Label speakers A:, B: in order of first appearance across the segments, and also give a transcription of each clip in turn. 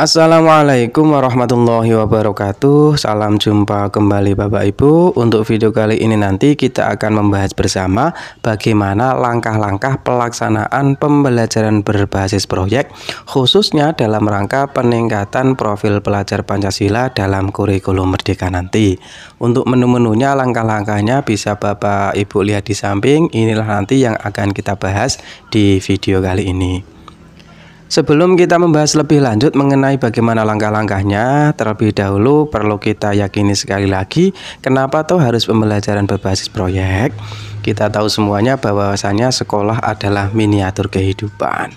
A: Assalamualaikum warahmatullahi wabarakatuh. Salam jumpa kembali Bapak Ibu. Untuk video kali ini nanti kita akan membahas bersama bagaimana langkah-langkah pelaksanaan pembelajaran berbasis proyek, khususnya dalam rangka peningkatan profil pelajar Pancasila dalam kurikulum Merdeka nanti. Untuk menu-menunya, langkah-langkahnya bisa Bapak Ibu lihat di samping. Inilah nanti yang akan kita bahas di video kali ini. Sebelum kita membahas lebih lanjut mengenai bagaimana langkah-langkahnya, terlebih dahulu perlu kita yakini sekali lagi kenapa tuh harus pembelajaran berbasis proyek. Kita tahu semuanya bahwasanya sekolah adalah miniatur kehidupan.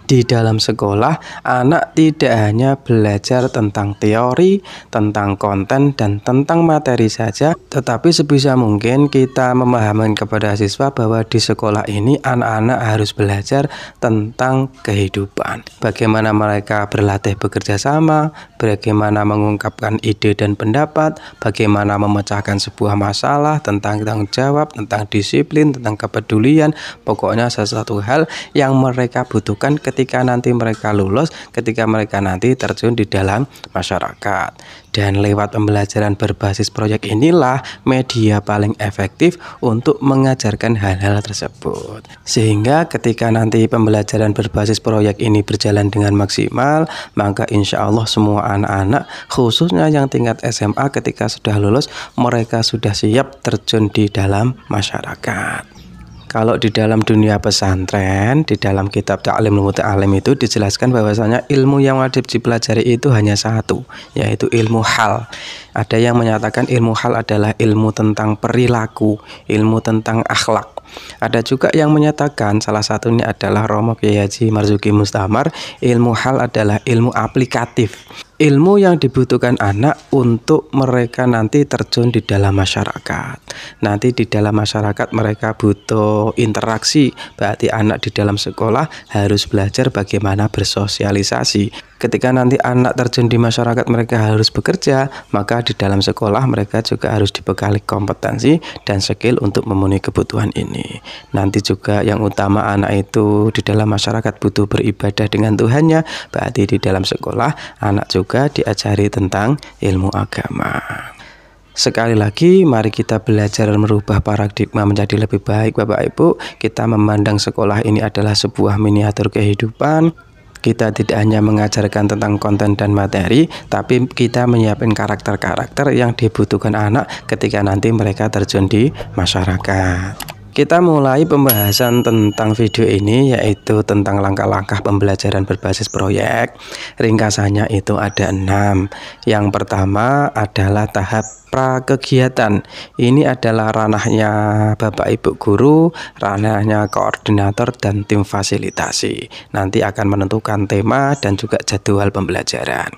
A: Di dalam sekolah, anak tidak hanya belajar tentang teori, tentang konten, dan tentang materi saja, tetapi sebisa mungkin kita memahami kepada siswa bahwa di sekolah ini anak-anak harus belajar tentang kehidupan. Bagaimana mereka berlatih bekerja sama, bagaimana mengungkapkan ide dan pendapat, bagaimana memecahkan sebuah masalah, tentang tanggung jawab, tentang disiplin, tentang kepedulian, pokoknya sesuatu hal yang mereka butuhkan ketika nanti mereka lulus, ketika mereka nanti terjun di dalam masyarakat. Dan lewat pembelajaran berbasis proyek inilah media paling efektif untuk mengajarkan hal-hal tersebut. Sehingga ketika nanti pembelajaran berbasis proyek ini berjalan dengan maksimal, maka insya Allah semua anak-anak, khususnya yang tingkat SMA, ketika sudah lulus, mereka sudah siap terjun di dalam masyarakat. Kalau di dalam dunia pesantren, di dalam kitab Ta'limul Muta'allim itu dijelaskan bahwasanya ilmu yang wajib dipelajari itu hanya satu, yaitu ilmu hal. Ada yang menyatakan ilmu hal adalah ilmu tentang perilaku, ilmu tentang akhlak. Ada juga yang menyatakan, salah satunya adalah Romo Kiai Haji Marzuki Mustamar, ilmu hal adalah ilmu aplikatif. Ilmu yang dibutuhkan anak untuk mereka nanti terjun di dalam masyarakat. Nanti di dalam masyarakat mereka butuh interaksi, berarti anak di dalam sekolah harus belajar bagaimana bersosialisasi. Ketika nanti anak terjun di masyarakat mereka harus bekerja, maka di dalam sekolah mereka juga harus dibekali kompetensi dan skill untuk memenuhi kebutuhan ini. Nanti juga yang utama anak itu di dalam masyarakat butuh beribadah dengan Tuhannya, berarti di dalam sekolah anak juga diajari tentang ilmu agama. Sekali lagi, mari kita belajar merubah paradigma menjadi lebih baik Bapak Ibu. Kita memandang sekolah ini adalah sebuah miniatur kehidupan. Kita tidak hanya mengajarkan tentang konten dan materi, tapi kita menyiapkan karakter-karakter yang dibutuhkan anak ketika nanti mereka terjun di masyarakat. Kita mulai pembahasan tentang video ini, yaitu tentang langkah-langkah pembelajaran berbasis proyek. Ringkasannya itu ada 6. Yang pertama adalah tahap prakegiatan. Ini adalah ranahnya Bapak Ibu guru, ranahnya koordinator dan tim fasilitasi. Nanti akan menentukan tema dan juga jadwal pembelajaran.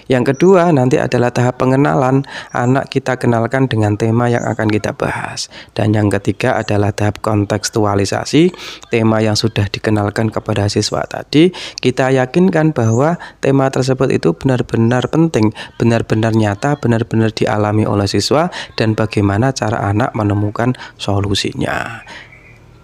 A: Yang kedua nanti adalah tahap pengenalan. Anak kita kenalkan dengan tema yang akan kita bahas. Dan yang ketiga adalah tahap kontekstualisasi. Tema yang sudah dikenalkan kepada siswa tadi, kita yakinkan bahwa tema tersebut itu benar-benar penting, benar-benar nyata, benar-benar dialami oleh siswa, dan bagaimana cara anak menemukan solusinya.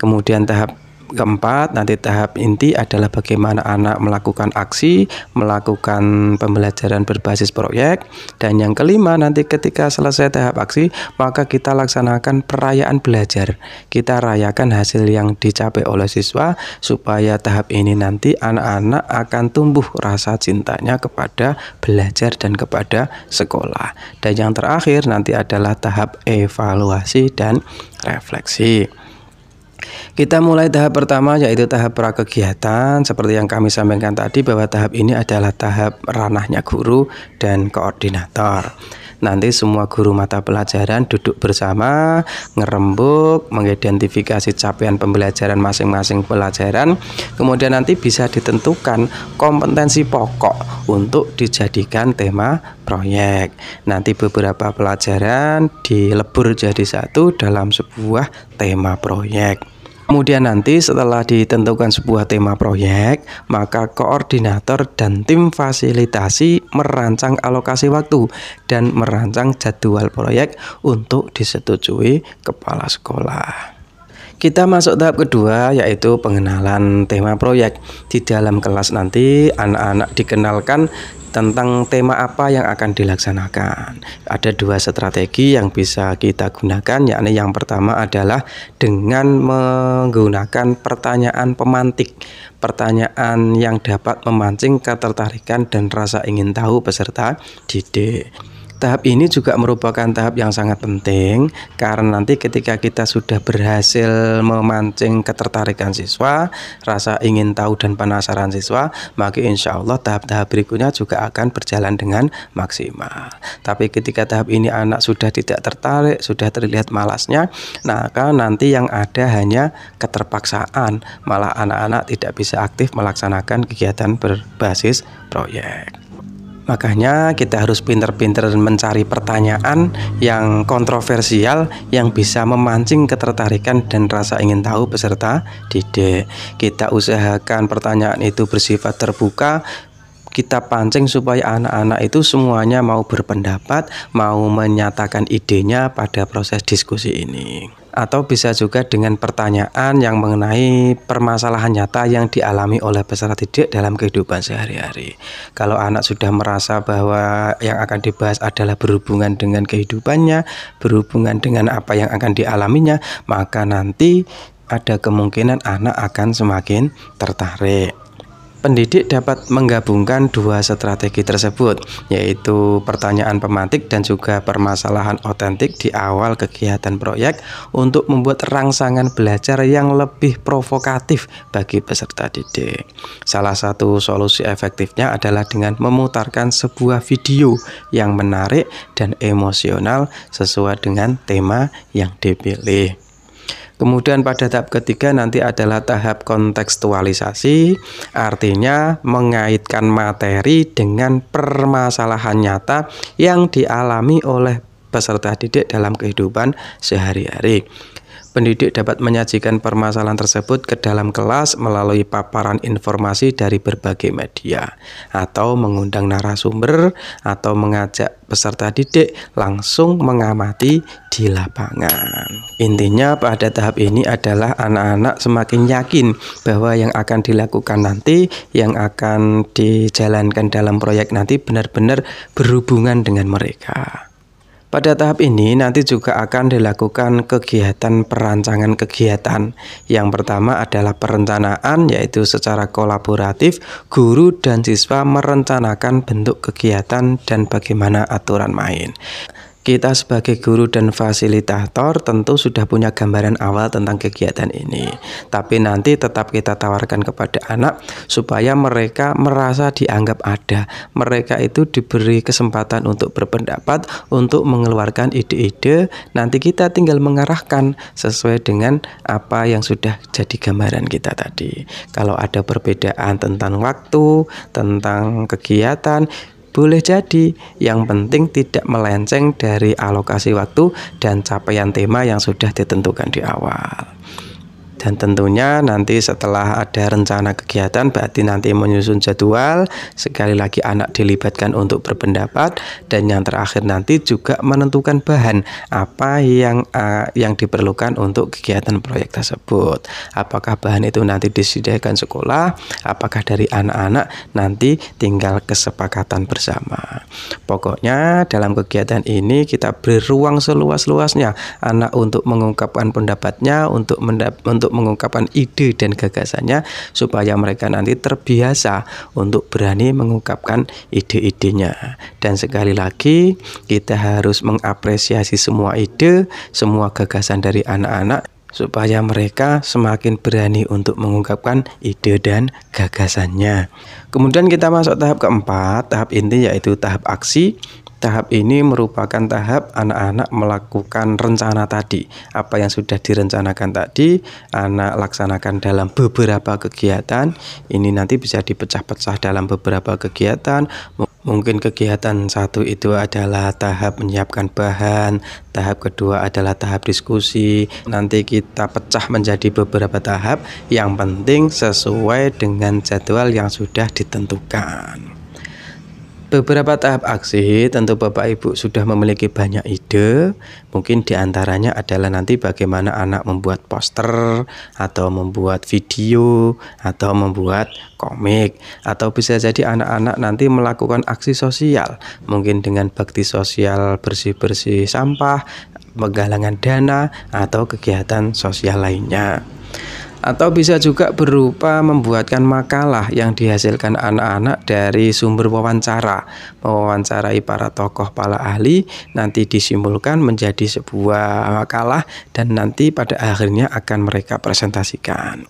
A: Kemudian tahap keempat, nanti tahap inti adalah bagaimana anak melakukan aksi, melakukan pembelajaran berbasis proyek. Dan yang kelima, nanti ketika selesai tahap aksi, maka kita laksanakan perayaan belajar. Kita rayakan hasil yang dicapai oleh siswa, supaya tahap ini nanti anak-anak akan tumbuh rasa cintanya kepada belajar dan kepada sekolah. Dan yang terakhir nanti adalah tahap evaluasi dan refleksi. Kita mulai tahap pertama, yaitu tahap prakegiatan. Seperti yang kami sampaikan tadi, bahwa tahap ini adalah tahap ranahnya guru dan koordinator. Nanti semua guru mata pelajaran duduk bersama, ngerembuk, mengidentifikasi capaian pembelajaran masing-masing pelajaran. Kemudian nanti bisa ditentukan kompetensi pokok untuk dijadikan tema proyek. Nanti beberapa pelajaran dilebur jadi satu dalam sebuah tema proyek. Kemudian nanti setelah ditentukan sebuah tema proyek, maka koordinator dan tim fasilitasi merancang alokasi waktu dan merancang jadwal proyek untuk disetujui kepala sekolah. Kita masuk tahap kedua, yaitu pengenalan tema proyek. Di dalam kelas nanti anak-anak dikenalkan tentang tema apa yang akan dilaksanakan. Ada dua strategi yang bisa kita gunakan, yakni yang pertama adalah dengan menggunakan pertanyaan pemantik. Pertanyaan yang dapat memancing ketertarikan dan rasa ingin tahu peserta didik. Tahap ini juga merupakan tahap yang sangat penting karena nanti ketika kita sudah berhasil memancing ketertarikan siswa, rasa ingin tahu dan penasaran siswa, maka insya Allah tahap-tahap berikutnya juga akan berjalan dengan maksimal. Tapi ketika tahap ini anak sudah tidak tertarik, sudah terlihat malasnya, maka nanti yang ada hanya keterpaksaan, malah anak-anak tidak bisa aktif melaksanakan kegiatan berbasis proyek. Makanya kita harus pinter-pinter mencari pertanyaan yang kontroversial yang bisa memancing ketertarikan dan rasa ingin tahu peserta didik. Kita usahakan pertanyaan itu bersifat terbuka. Kita pancing supaya anak-anak itu semuanya mau berpendapat, mau menyatakan idenya pada proses diskusi ini. Atau bisa juga dengan pertanyaan yang mengenai permasalahan nyata yang dialami oleh peserta didik dalam kehidupan sehari-hari. Kalau anak sudah merasa bahwa yang akan dibahas adalah berhubungan dengan kehidupannya, berhubungan dengan apa yang akan dialaminya, maka nanti ada kemungkinan anak akan semakin tertarik. Pendidik dapat menggabungkan dua strategi tersebut, yaitu pertanyaan pemantik dan juga permasalahan otentik di awal kegiatan proyek untuk membuat rangsangan belajar yang lebih provokatif bagi peserta didik. Salah satu solusi efektifnya adalah dengan memutarkan sebuah video yang menarik dan emosional sesuai dengan tema yang dipilih. Kemudian pada tahap ketiga nanti adalah tahap kontekstualisasi, artinya mengaitkan materi dengan permasalahan nyata yang dialami oleh peserta didik dalam kehidupan sehari-hari. Pendidik dapat menyajikan permasalahan tersebut ke dalam kelas melalui paparan informasi dari berbagai media, atau mengundang narasumber, atau mengajak peserta didik langsung mengamati di lapangan. Intinya pada tahap ini adalah anak-anak semakin yakin bahwa yang akan dilakukan nanti, yang akan dijalankan dalam proyek nanti benar-benar berhubungan dengan mereka. Pada tahap ini nanti juga akan dilakukan kegiatan perancangan kegiatan. Yang pertama adalah perencanaan, yaitu secara kolaboratif guru dan siswa merencanakan bentuk kegiatan dan bagaimana aturan main. Kita sebagai guru dan fasilitator tentu sudah punya gambaran awal tentang kegiatan ini. Tapi nanti tetap kita tawarkan kepada anak supaya mereka merasa dianggap ada. Mereka itu diberi kesempatan untuk berpendapat, untuk mengeluarkan ide-ide. Nanti kita tinggal mengarahkan sesuai dengan apa yang sudah jadi gambaran kita tadi. Kalau ada perbedaan tentang waktu, tentang kegiatan, boleh jadi, yang penting tidak melenceng dari alokasi waktu dan capaian tema yang sudah ditentukan di awal. Dan tentunya nanti setelah ada rencana kegiatan berarti nanti menyusun jadwal, sekali lagi anak dilibatkan untuk berpendapat, dan yang terakhir nanti juga menentukan bahan apa yang diperlukan untuk kegiatan proyek tersebut. Apakah bahan itu nanti disediakan sekolah, apakah dari anak-anak, nanti tinggal kesepakatan bersama. Pokoknya dalam kegiatan ini kita beri ruang seluas-luasnya anak untuk mengungkapkan pendapatnya, untuk mengungkapkan ide dan gagasannya, supaya mereka nanti terbiasa untuk berani mengungkapkan ide-idenya. Dan sekali lagi kita harus mengapresiasi semua ide, semua gagasan dari anak-anak, supaya mereka semakin berani untuk mengungkapkan ide dan gagasannya. Kemudian kita masuk tahap keempat, tahap inti, yaitu tahap aksi. Tahap ini merupakan tahap anak-anak melakukan rencana tadi. Apa yang sudah direncanakan tadi, anak laksanakan dalam beberapa kegiatan. Ini nanti bisa dipecah-pecah dalam beberapa kegiatan. Mungkin kegiatan satu itu adalah tahap menyiapkan bahan, tahap kedua adalah tahap diskusi. Nanti kita pecah menjadi beberapa tahap, yang penting sesuai dengan jadwal yang sudah ditentukan. Beberapa tahap aksi tentu Bapak Ibu sudah memiliki banyak ide. Mungkin diantaranya adalah nanti bagaimana anak membuat poster, atau membuat video, atau membuat komik. Atau bisa jadi anak-anak nanti melakukan aksi sosial, mungkin dengan bakti sosial bersih-bersih sampah, penggalangan dana, atau kegiatan sosial lainnya. Atau bisa juga berupa membuatkan makalah yang dihasilkan anak-anak dari sumber wawancara, mewawancarai para tokoh, para ahli, nanti disimpulkan menjadi sebuah makalah dan nanti pada akhirnya akan mereka presentasikan.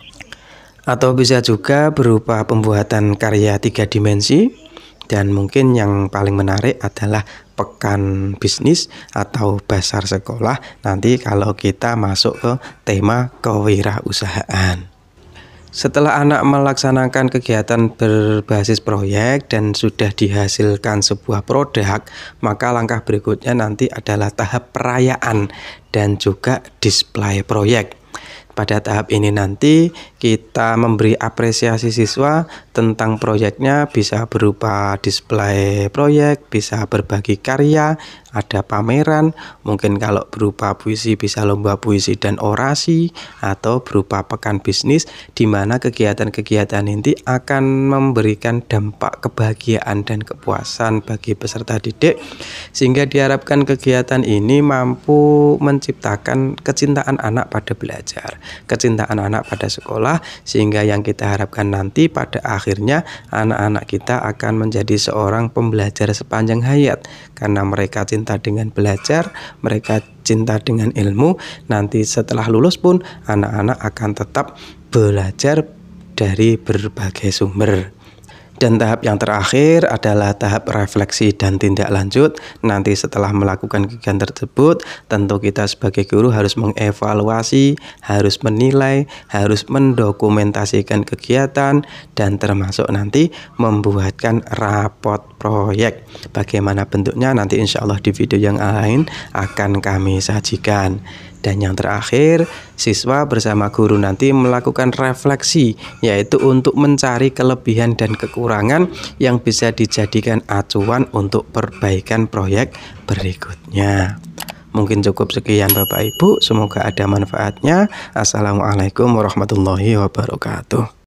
A: Atau bisa juga berupa pembuatan karya 3 dimensi, dan mungkin yang paling menarik adalah pekan bisnis atau basar sekolah nanti kalau kita masuk ke tema kewirausahaan. Setelah anak melaksanakan kegiatan berbasis proyek dan sudah dihasilkan sebuah produk, maka langkah berikutnya nanti adalah tahap perayaan dan juga display proyek. Pada tahap ini nanti kita memberi apresiasi siswa tentang proyeknya, bisa berupa display proyek, bisa berbagi karya, ada pameran, mungkin kalau berupa puisi bisa lomba puisi dan orasi, atau berupa pekan bisnis di mana kegiatan-kegiatan ini akan memberikan dampak kebahagiaan dan kepuasan bagi peserta didik, sehingga diharapkan kegiatan ini mampu menciptakan kecintaan anak pada belajar, kecintaan anak pada sekolah, sehingga yang kita harapkan nanti pada akhirnya anak-anak kita akan menjadi seorang pembelajar sepanjang hayat, karena mereka cinta dengan belajar, mereka cinta dengan ilmu. Nanti setelah lulus pun anak-anak akan tetap belajar dari berbagai sumber. Dan tahap yang terakhir adalah tahap refleksi dan tindak lanjut. Nanti setelah melakukan kegiatan tersebut, tentu kita sebagai guru harus mengevaluasi, harus menilai, harus mendokumentasikan kegiatan, dan termasuk nanti membuatkan rapot proyek. Bagaimana bentuknya nanti insya Allah di video yang lain akan kami sajikan. Dan yang terakhir, siswa bersama guru nanti melakukan refleksi, yaitu untuk mencari kelebihan dan kekurangan yang bisa dijadikan acuan untuk perbaikan proyek berikutnya. Mungkin cukup sekian Bapak Ibu, semoga ada manfaatnya. Assalamualaikum warahmatullahi wabarakatuh.